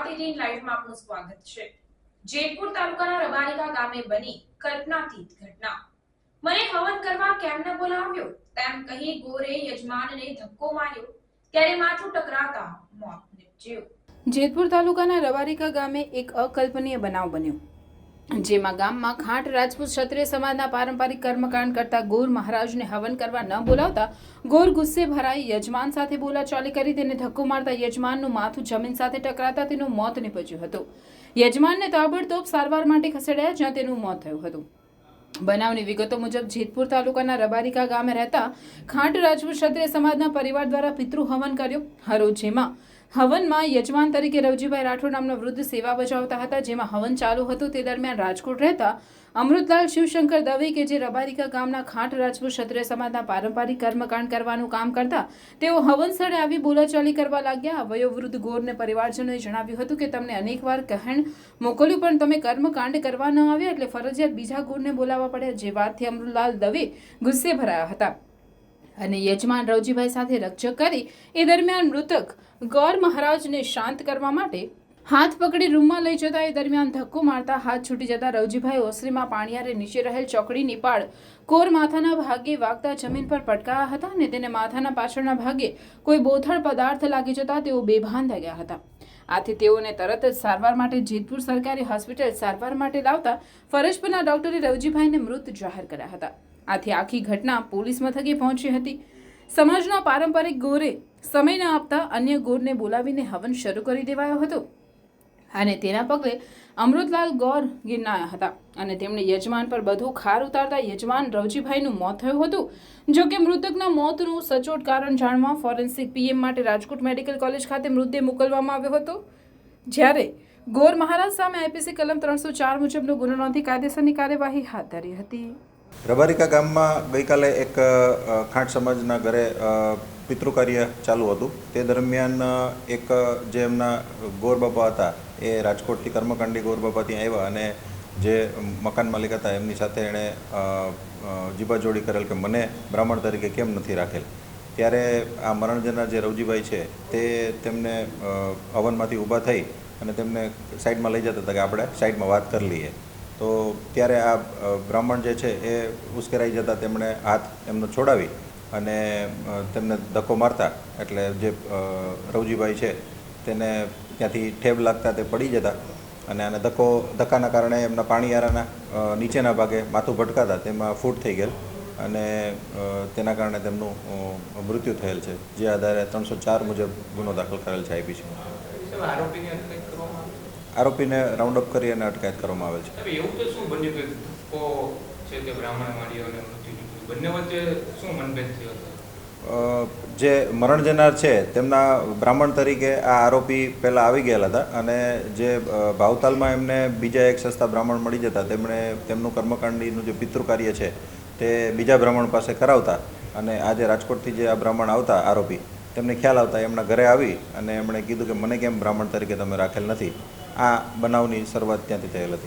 ગુજરાત 18 લાઈવમાં આપનું સ્વાગત છે। જેતપુર તાલુકાના રબારિકા ગામે બની કલ્પનાતીત ઘટના। મને હવન કરવા કેમ ન બોલાવ્યો તેમ કહી ગોરે યજમાનને ધક્કો માર્યો ત્યારે માથું ટકરાતા મોત નીપજ્યું। જેતપુર તાલુકાના રબારિકા ગામે એક અકલ્પનીય બનાવ બન્યો, જેમાં ગામમાં ખાંટ રાજપૂત ક્ષત્રિય સમાજના પારંપરિક કર્મકાંડ કરતા ગોર મહારાજને હવન કરવા ન બોલાવતા ગોર ગુસ્સે ભરાઈ યજમાન સાથે બોલાચાલી કરી તેને ધક્કો મારતા યજમાનનું માથું જમીન સાથે ટકરાતા તેનું મોત નીપજ્યું હતું। યજમાનને તાબડતોબ સારવાર માટે ખસેડાયા, જ્યાં તેનું મોત થયું હતું। બનાવની વિગતો મુજબ જેતપુર તાલુકાના રબારિકા ગામે રહેતા ખાંટ રાજપૂત ક્ષત્રિય સમાજના પરિવાર દ્વારા પિતૃ હવન કર્યો હતો, જેમાં હવનમાં યજમાન તરીકે રવજીભાઈ રાઠોડ નામના વૃદ્ધ સેવા બજાવતા હતા। જેમાં હવન ચાલુ હતું તે દરમિયાન રાજકોટ રહેતા અમૃતલાલ શિવશંકર દવે કે જે રબારિકા ગામના ખાંટ રાજપૂત ક્ષત્રિય સમાજના પારંપરિક કર્મકાંડ કરવાનું કામ કરતા તેઓ હવન સ્થળે આવી બોલાચાલી કરવા લાગ્યા। વયોવૃદ્ધ ગોરને પરિવારજનોએ જણાવ્યું હતું કે તમને અનેકવાર કહેણ મોકલ્યું પણ તમે કર્મકાંડ કરવા ન આવ્યા એટલે ફરજિયાત બીજા ગોરને બોલાવવા પડ્યા, જે વાતથી અમૃતલાલ દવે ગુસ્સે ભરાયા હતા અને યજમાન રવજીભાઈ સાથે રકઝક કરી એ દરમિયાન મૃતક ગોર મહારાજને શાંત કરવા માટે હાથ પકડી રૂમમાં લઈ જતા એ દરમિયાન ધક્કો મારતા હાથ છૂટી જતા રવજીભાઈ ઓસરીમાં પાણીયારે નીચે રહેલ ચોકડીની પાળ કોર માથાના ભાગે વાગતા જમીન પર પટકાયા હતા અને તેને માથાના પાછળના ભાગે કોઈ બોથડ પદાર્થ લાગી જતા તેઓ બેભાન થઈ ગયા હતા। આથી તેઓને તરત જ સારવાર માટે જેતપુર સરકારી હોસ્પિટલ સારવાર માટે લાવતા ફરજ પરના ડોક્ટરે રવજીભાઈને મૃત જાહેર કર્યા હતા। આથી આખી ઘટના પોલીસ મથકે પહોંચી હતી। સમાજના પારંપરિક ગોરે સમય ન આપતા અન્ય ગોરને બોલાવીને હવન શરૂ કરી દેવાયો હતો અને તેના પગલે અમૃતલાલ ગોર ગિરનાયા હતા અને તેમણે યજમાન પર બધું ખાર ઉતારતા યજમાન રવજીભાઈનું મોત થયું હતું। જો કે મૃતકના મોતનું સચોટ કારણ જાણવા ફોરેન્સિક પીએમ માટે રાજકોટ મેડિકલ કોલેજ ખાતે મૃતદેહ મોકલવામાં આવ્યો હતો, જ્યારે ગોર મહારાજ સામે આઈપીસી કલમ 304 મુજબનો ગુનો નોંધી કાયદેસરની કાર્યવાહી હાથ ધરી હતી। રબારિકા ગામમાં ગઈકાલે એક ખાંટ સમાજના ઘરે પિતૃકાર્ય ચાલુ હતું। તે દરમિયાન એક જે એમના ગોર બાપા હતા એ રાજકોટથી કર્મકાંડી ગોર બાપા ત્યાં આવ્યા અને જે મકાન માલિક હતા એમની સાથે એણે જીબાજોડી કરેલ કે મને બ્રાહ્મણ તરીકે કેમ નથી રાખેલ। ત્યારે આ મરણ જનાર જે રવજીભાઈ છે તે તેમને હવનમાંથી ઊભા થઈ અને તેમને સાઈડમાં લઈ જતા હતા કે આપણે સાઈડમાં વાત કરી લઈએ। તો ત્યારે આ બ્રાહ્મણ જે છે એ ઉશ્કેરાઈ જતા તેમણે હાથ એમનો છોડાવી અને તેમને ધક્કો મારતા એટલે જે રવજીભાઈ છે તેને ત્યાંથી ઠેબ લાગતા તે પડી જતા અને આને ધક્કાના કારણે એમના પાણીયારાના નીચેના ભાગે માથું ભટકાતા તેમાં ફૂટ થઈ ગયેલ અને તેના કારણે તેમનું મૃત્યુ થયેલ છે, જે આધારે 304 મુજબ ગુનો દાખલ કરેલ છે આઈપીસીમાં। આરોપીને રાઉન્ડ અપ કરી અને અટકાયત કરવામાં આવેલ છે। એવું તો શું બન્યું કે ધક્કો છે તે બ્રાહ્મણ માર્યો અને મૃત્યુ નીપજ્યું, બંને વચ્ચે શું મનભેદ થયો હતો? જે મરણ જનાર છે તેમના બ્રાહ્મણ તરીકે આ આરોપી પહેલાં આવી ગયેલા હતા અને જે ભાવતાલમાં એમને બીજા એક સસ્તા બ્રાહ્મણ મળી જતા તેમણે તેમનું કર્મકાંડીનું જે પિતૃકાર્ય છે તે બીજા બ્રાહ્મણ પાસે કરાવતા અને આજે રાજકોટથી જે આ બ્રાહ્મણ આવતા આરોપી તેમને ખ્યાલ આવતા એમના ઘરે આવી અને એમણે કીધું કે મને કેમ બ્રાહ્મણ તરીકે તમે રાખેલ નથી। આ બનાવની શરૂઆત ત્યાંથી થયેલ હતી।